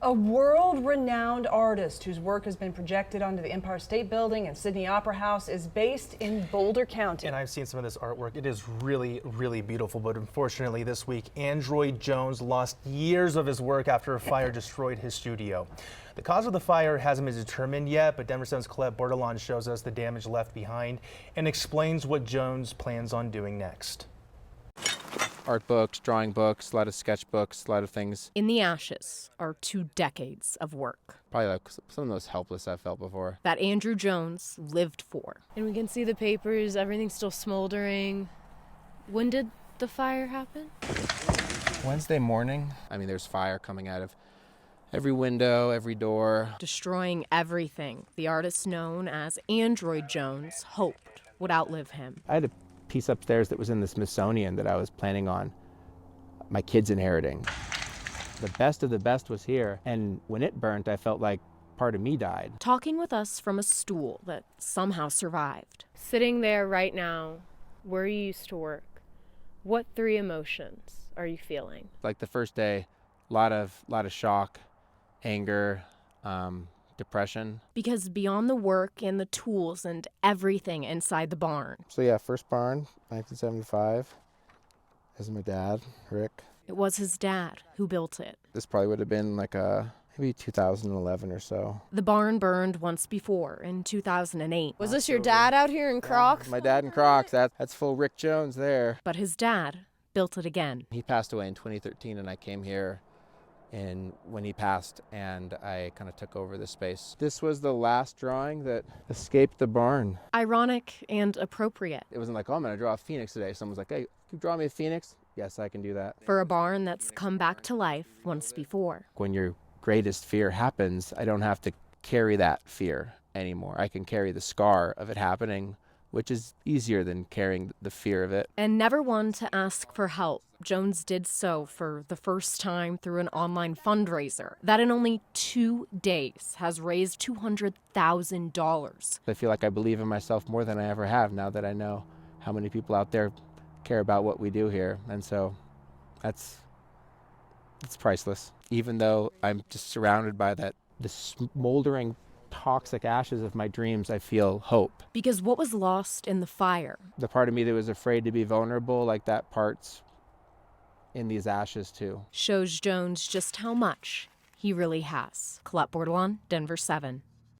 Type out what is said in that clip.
A world-renowned artist whose work has been projected onto the Empire State Building and Sydney Opera House is based in Boulder County. And I've seen some of this artwork. It is really, really beautiful. But unfortunately, this week, Android Jones lost years of his work after a fire destroyed his studio. The cause of the fire hasn't been determined yet, but Denver 7's Colette Bordelon shows us the damage left behind and explains what Jones plans on doing next. Art books, drawing books, a lot of sketchbooks, a lot of things. In the ashes are 2 decades of work. Probably like some of the most helpless I've felt before. That Andrew Jones lived for. And we can see the papers, everything's still smoldering. When did the fire happen? Wednesday morning. I mean, there's fire coming out of every window, every door. Destroying everything the artist known as Android Jones hoped would outlive him. I had a piece upstairs that was in the Smithsonian that I was planning on my kids inheriting. The best of the best was here, and when it burnt, I felt like part of me died. Talking with us from a stool that somehow survived. Sitting there right now, where you used to work, what 3 emotions are you feeling? Like the first day, a lot of shock, anger, depression. Because beyond the work and the tools and everything inside the barn. So yeah, first barn, 1975. This is my dad, Rick. It was his dad who built it. This probably would have been like maybe 2011 or so. The barn burned once before in 2008. Was this your dad out here in Crocs? Yeah, my dad in Crocs. That's full Rick Jones there. But his dad built it again. He passed away in 2013, and I came here when he passed, and I kind of took over the space. This was the last drawing that escaped the barn. Ironic and appropriate. It wasn't like, oh, I'm going to draw a phoenix today. Someone's like, hey, can you draw me a phoenix? Yes, I can do that. For a barn that's come back to life once before. When your greatest fear happens, I don't have to carry that fear anymore. I can carry the scar of it happening, which is easier than carrying the fear of it. And never one to ask for help, Jones did so for the first time through an online fundraiser that in only 2 days has raised $200,000. I feel like I believe in myself more than I ever have now that I know how many people out there care about what we do here. And so it's priceless. Even though I'm just surrounded by the smoldering toxic ashes of my dreams, I feel hope. Because what was lost in the fire? The part of me that was afraid to be vulnerable, like that part's in these ashes too. Shows Jones just how much he really has. Colette Bordelon, Denver 7.